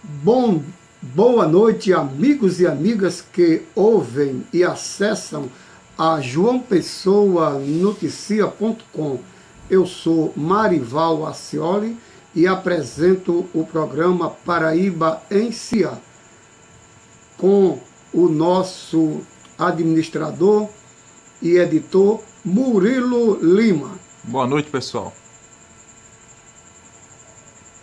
Boa noite, amigos e amigas que ouvem e acessam a joaopessoanoticia.com. Eu sou Marival Acioli e apresento o programa Paraíba em Cia, com o nosso administrador e editor Murilo Lima. Boa noite, pessoal.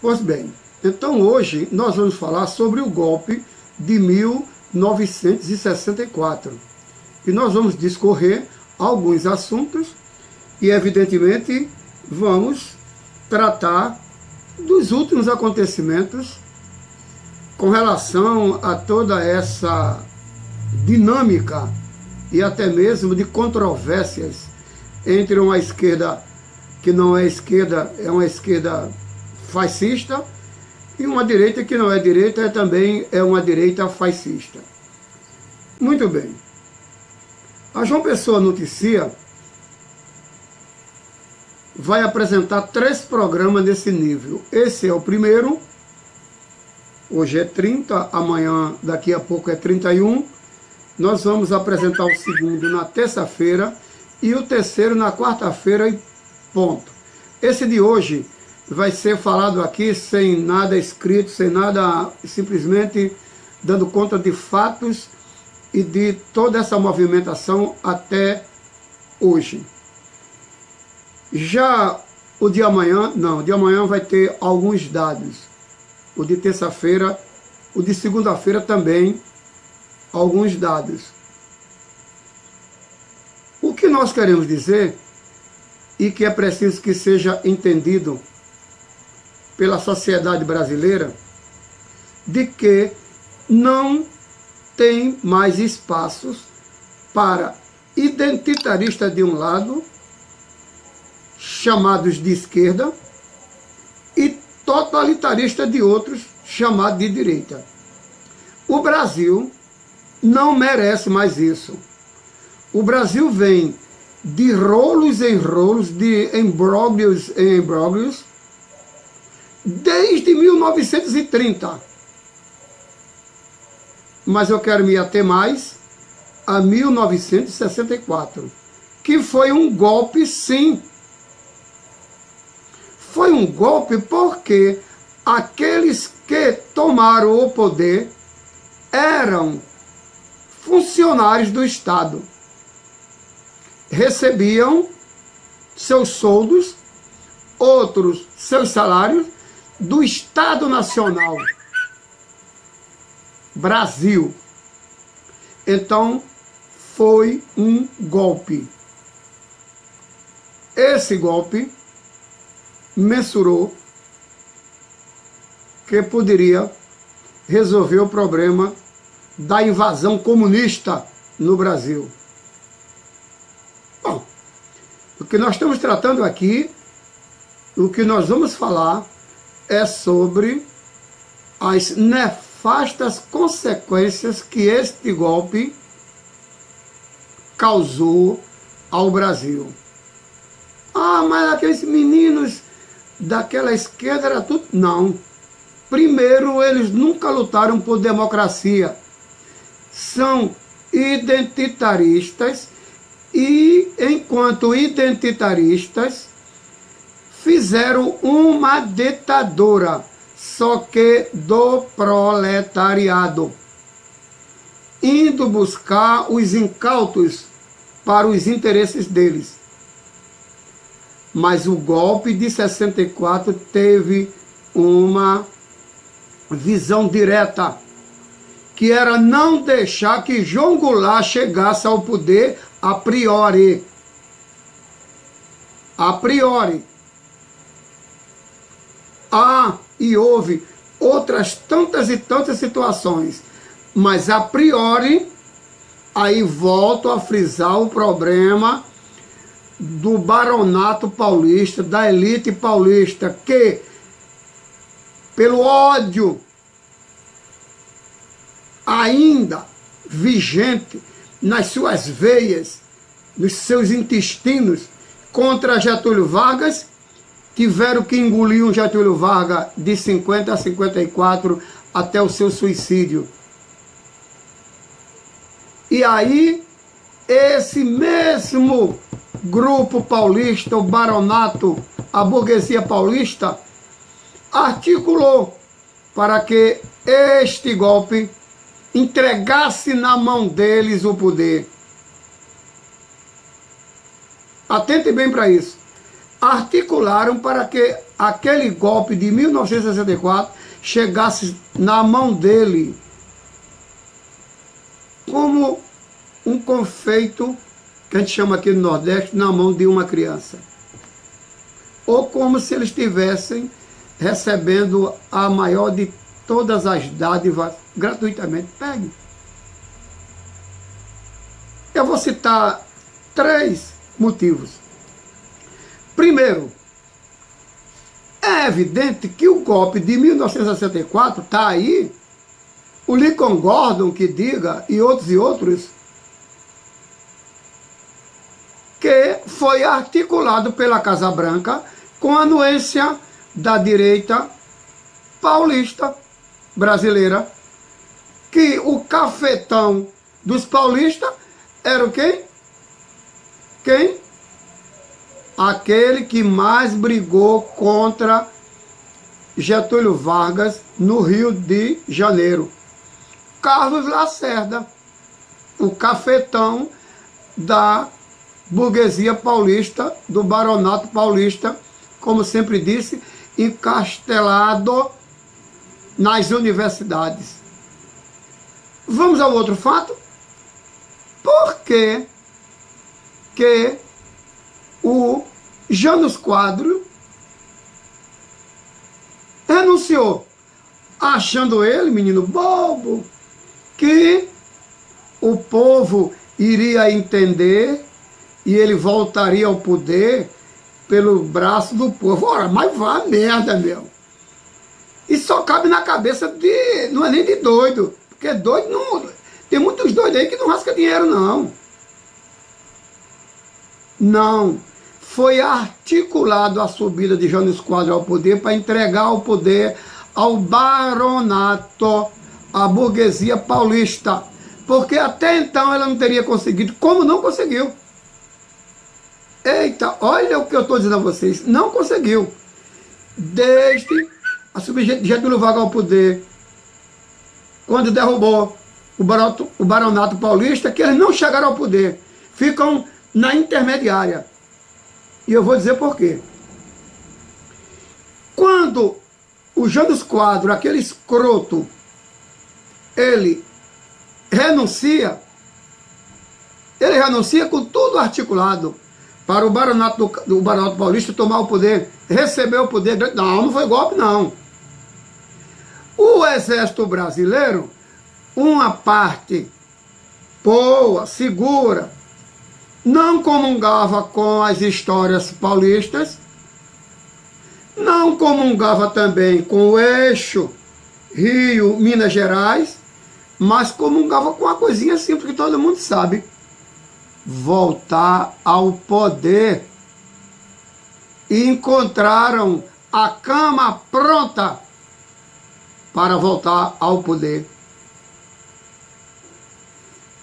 Pois bem, então hoje nós vamos falar sobre o golpe de 1964. E nós vamos discorrer alguns assuntos e, evidentemente, vamos tratar dos últimos acontecimentos com relação a toda essa dinâmica e até mesmo de controvérsias entre uma esquerda que não é esquerda, é uma esquerda fascista, e uma direita que não é direita, também é uma direita fascista. Muito bem. A João Pessoa Noticia vai apresentar 3 programas nesse nível. Esse é o primeiro. Hoje é 30, amanhã, daqui a pouco é 31. Nós vamos apresentar o segundo na terça-feira e o terceiro na quarta-feira e ponto. Esse de hoje vai ser falado aqui sem nada escrito, sem nada, simplesmente dando conta de fatos e de toda essa movimentação até hoje. Já o de amanhã, não, o de amanhã vai ter alguns dados. O de terça-feira, o de segunda-feira também, alguns dados. O que nós queremos dizer, e que é preciso que seja entendido pela sociedade brasileira, de que não tem mais espaços para identitaristas de um lado, chamados de esquerda, e totalitaristas de outros, chamados de direita. O Brasil não merece mais isso. O Brasil vem de rolos em rolos, de embróglios em embróglios, desde 1930. Mas eu quero me ater mais a 1964, que foi um golpe, sim. Foi um golpe porque aqueles que tomaram o poder eram funcionários do Estado. Recebiam seus soldos, outros seus salários, do Estado Nacional Brasil. Então, foi um golpe. Esse golpe mensurou que poderia resolver o problema da invasão comunista no Brasil. Bom, o que nós estamos tratando aqui, o que nós vamos falar, é sobre as nefastas consequências que este golpe causou ao Brasil. Ah, mas aqueles meninos daquela esquerda era tudo... Não. Primeiro, eles nunca lutaram por democracia. São identitaristas e, enquanto identitaristas, fizeram uma ditadura, só que do proletariado, indo buscar os incautos para os interesses deles. Mas o golpe de 64 teve uma visão direta, que era não deixar que João Goulart chegasse ao poder a priori. A priori. E houve outras tantas e tantas situações, mas a priori, aí volto a frisar o problema do baronato paulista, da elite paulista, que, pelo ódio ainda vigente nas suas veias, nos seus intestinos, contra Getúlio Vargas, tiveram que engolir um Getúlio Vargas de 50 a 54 até o seu suicídio. E aí, esse mesmo grupo paulista, o baronato, a burguesia paulista, articulou para que este golpe entregasse na mão deles o poder. Atentem bem para isso. Articularam para que aquele golpe de 1964 chegasse na mão dele como um confeito, que a gente chama aqui no Nordeste, na mão de uma criança. Ou como se eles estivessem recebendo a maior de todas as dádivas gratuitamente. Pegue. Eu vou citar 3 motivos. Primeiro, é evidente que o golpe de 1964 está aí, o Lincoln Gordon que diga, e outros, que foi articulado pela Casa Branca com a anuência da direita paulista brasileira, que o cafetão dos paulistas era o quê? Quem? Aquele que mais brigou contra Getúlio Vargas no Rio de Janeiro. Carlos Lacerda, o cafetão da burguesia paulista, do baronato paulista, como sempre disse, encastelado nas universidades. Vamos ao outro fato? Por que o Jânio Quadros renunciou, achando ele, menino bobo, que o povo iria entender e ele voltaria ao poder pelo braço do povo? Ora, mas vá merda, meu. Isso só cabe na cabeça de... não é nem de doido, porque doido não... Tem muitos doidos aí que não rasca dinheiro, não. Não. Foi articulado a subida de Jânio Quadros ao poder para entregar o poder ao baronato, à burguesia paulista. Porque até então ela não teria conseguido, como não conseguiu. Eita, olha o que eu estou dizendo a vocês. Não conseguiu. Desde a subida de Getúlio Vargas ao poder, quando derrubou o baronato paulista, que eles não chegaram ao poder. Ficam na intermediária. E eu vou dizer por quê. Quando o Jânio Quadros, aquele escroto, ele renuncia com tudo articulado para o baronato do baronato paulista tomar o poder, receber o poder. Não foi golpe, não. O exército brasileiro, uma parte boa, segura, não comungava com as histórias paulistas, não comungava também com o eixo Rio, Minas Gerais, mas comungava com uma coisinha simples que todo mundo sabe: voltar ao poder. E encontraram a cama pronta para voltar ao poder.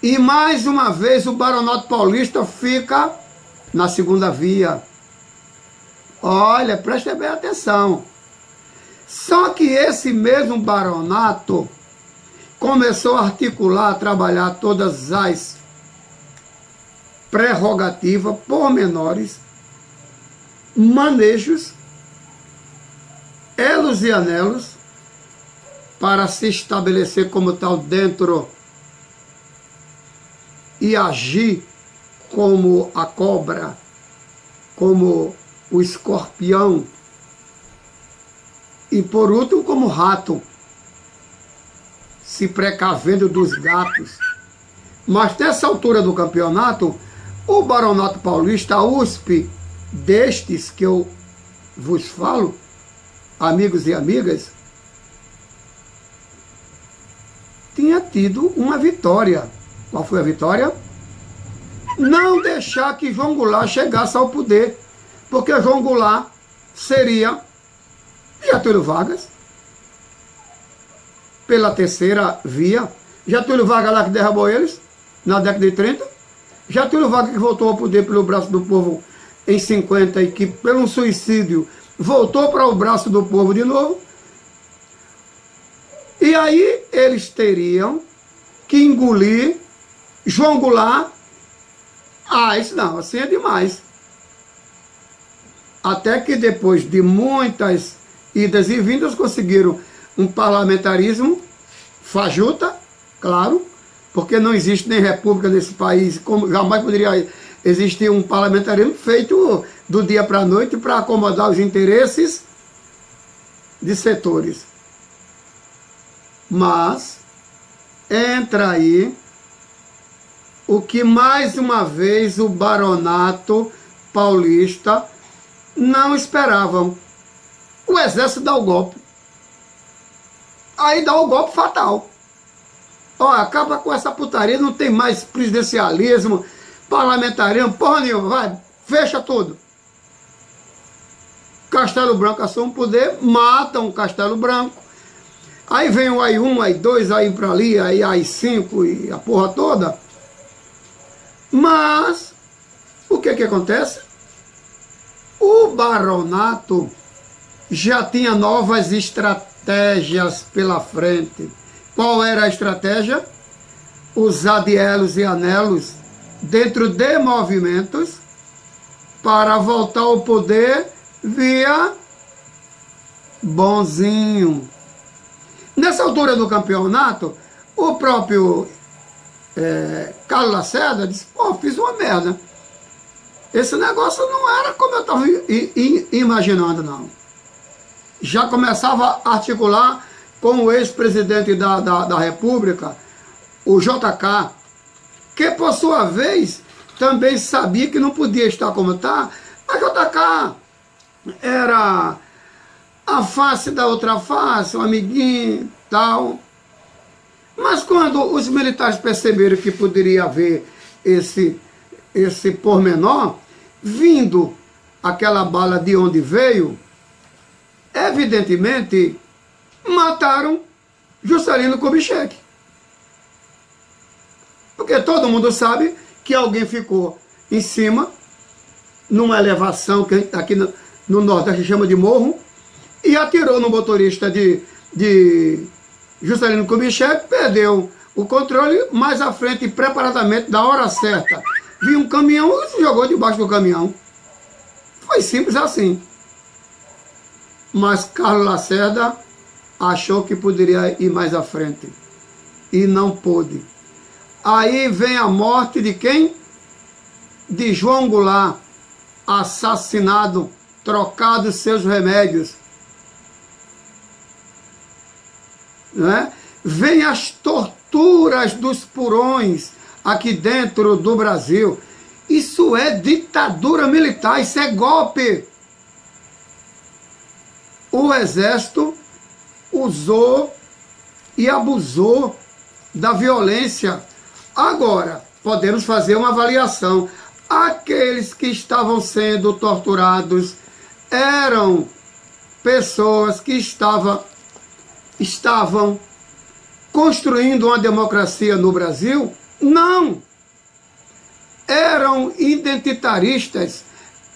E mais uma vez o baronato paulista fica na segunda via. Olha, preste bem atenção. Só que esse mesmo baronato começou a articular, a trabalhar todas as prerrogativas, pormenores, manejos, elos e anelos, para se estabelecer como tal dentro e agir como a cobra, como o escorpião e, por último, como o rato, se precavendo dos gatos. Mas nessa altura do campeonato, o baronato paulista, a USP, destes que eu vos falo, amigos e amigas, tinha tido uma vitória. Qual foi a vitória? Não deixar que João Goulart chegasse ao poder, porque João Goulart seria Getúlio Vargas. pela terceira via. Getúlio Vargas lá que derrubou eles, na década de 30. Getúlio Vargas que voltou ao poder pelo braço do povo em 50 e que, pelo um suicídio, voltou para o braço do povo de novo. E aí eles teriam que engolir João Goulart. Ah, isso não, assim é demais. Até que depois de muitas idas e vindas conseguiram um parlamentarismo fajuta, claro, porque não existe nem república nesse país, como jamais poderia existir um parlamentarismo feito do dia para a noite para acomodar os interesses de setores. Mas entra aí o que mais uma vez o baronato paulista não esperavam. O exército dá o golpe. Aí dá o golpe fatal. Ó, acaba com essa putaria, não tem mais presidencialismo, parlamentarismo, porra nenhuma, vai, fecha tudo. Castelo Branco assume o poder, matam o Castelo Branco. Aí vem o AI-1, AI-2, aí pra ali, aí AI-5 e a porra toda. Mas, o que acontece? O baronato já tinha novas estratégias pela frente. Qual era a estratégia? Usar de elos e anelos dentro de movimentos para voltar ao poder via bonzinho. Nessa altura do campeonato, o próprio Carlos Lacerda disse, pô, fiz uma merda. Esse negócio não era como eu estava imaginando, não. Já começava a articular com o ex-presidente da República, o JK, que por sua vez também sabia que não podia estar como está. A JK era a face da outra face, um amiguinho, tal. Mas quando os militares perceberam que poderia haver esse pormenor, vindo aquela bala de onde veio, evidentemente mataram Juscelino Kubitschek. Porque todo mundo sabe que alguém ficou em cima, numa elevação que aqui no Nordeste chama de morro, e atirou no motorista de Juscelino Kubitschek, perdeu o controle, mais à frente, preparadamente, da hora certa, viu um caminhão e se jogou debaixo do caminhão. Foi simples assim. Mas Carlos Lacerda achou que poderia ir mais à frente. E não pôde. Aí vem a morte de quem? De João Goulart, assassinado, trocado seus remédios. Não é? Vem as torturas dos porões aqui dentro do Brasil. Isso é ditadura militar, isso é golpe. O exército usou e abusou da violência. Agora, podemos fazer uma avaliação. Aqueles que estavam sendo torturados eram pessoas que estavam construindo uma democracia no Brasil? Não! Eram identitaristas,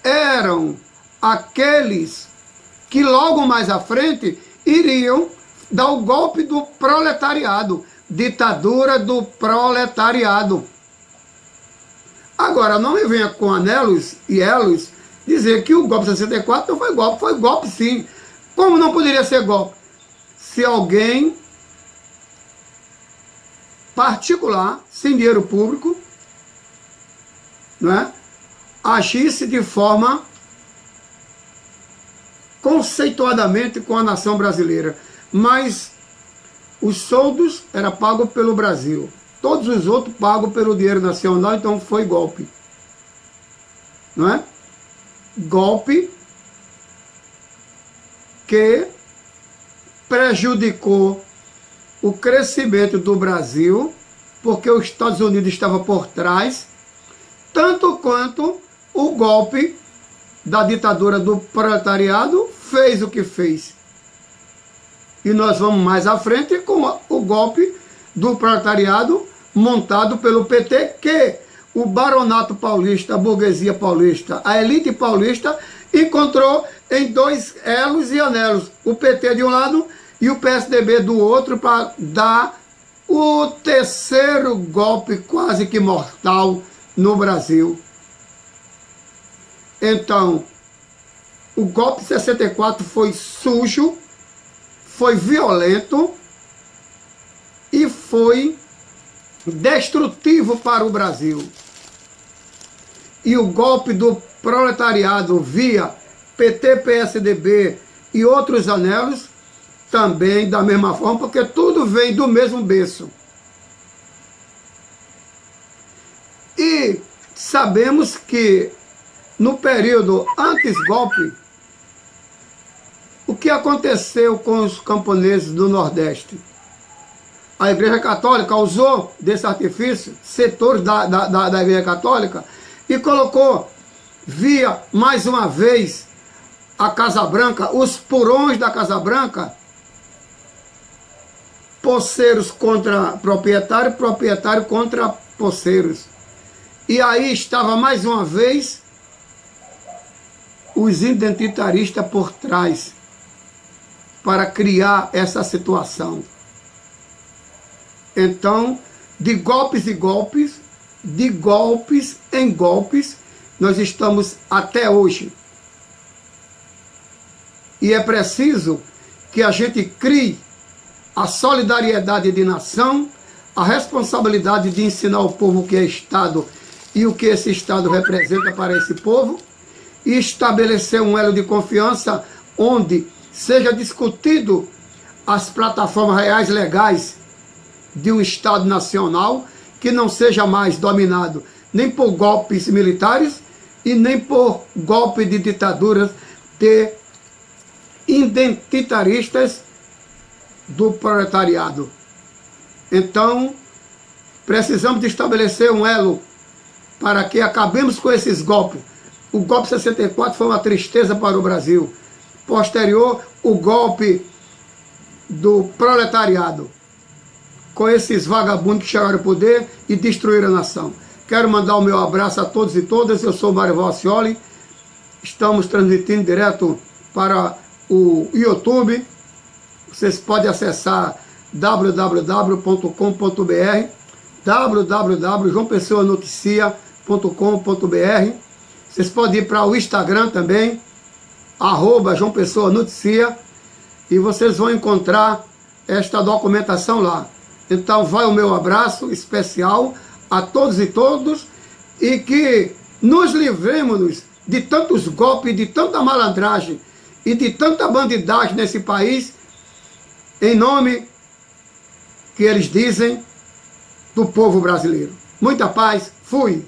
eram aqueles que logo mais à frente iriam dar o golpe do proletariado, ditadura do proletariado. Agora, não me venha com anelos e elos dizer que o golpe de 64 não foi golpe sim. Como não poderia ser golpe? Se alguém particular, sem dinheiro público, não é, agisse de forma conceituadamente com a nação brasileira. Mas os soldos eram pagos pelo Brasil. Todos os outros pagos pelo dinheiro nacional, então foi golpe. Não é? Golpe que prejudicou o crescimento do Brasil, porque os Estados Unidos estavam por trás, tanto quanto o golpe da ditadura do proletariado fez o que fez. E nós vamos mais à frente com o golpe do proletariado montado pelo PT, que o baronato paulista, a burguesia paulista, a elite paulista encontrou em dois elos e anelos, o PT de um lado e o PSDB do outro, para dar o terceiro golpe quase que mortal no Brasil. Então, o golpe de 64 foi sujo, foi violento e foi destrutivo para o Brasil. E o golpe do proletariado via PT, PSDB e outros anelos também da mesma forma, porque tudo vem do mesmo berço. E sabemos que no período antes-golpe, o que aconteceu com os camponeses do Nordeste? A Igreja Católica usou desse artifício, setores da Igreja Católica, e colocou, via mais uma vez a Casa Branca, os porões da Casa Branca, poceiros contra proprietário, proprietário contra poceiros. E aí estava mais uma vez os identitaristas por trás, para criar essa situação. Então, de golpes e golpes, de golpes em golpes, nós estamos até hoje. E é preciso que a gente crie a solidariedade de nação, a responsabilidade de ensinar ao povo o que é Estado e o que esse Estado representa para esse povo, e estabelecer um elo de confiança onde seja discutido as plataformas reais legais de um Estado nacional, que não seja mais dominado nem por golpes militares e nem por golpe de ditaduras de identitaristas do proletariado. Então, precisamos de estabelecer um elo para que acabemos com esses golpes. O golpe 64 foi uma tristeza para o Brasil. Posterior, o golpe do proletariado, com esses vagabundos que chegaram ao poder e destruíram a nação. Quero mandar o meu abraço a todos e todas. Eu sou Mário Valcioli. Estamos transmitindo direto para o YouTube. Vocês podem acessar www.joaopessoanoticia.com.br, www.joaopessoanoticia.com.br. Vocês podem ir para o Instagram também, @JoãoPessoaNoticia, e vocês vão encontrar esta documentação lá. Então vai o meu abraço especial a todos e todos, e que nos livremos de tantos golpes, de tanta malandragem e de tanta bandidagem nesse país, em nome, que eles dizem, do povo brasileiro. Muita paz, fui!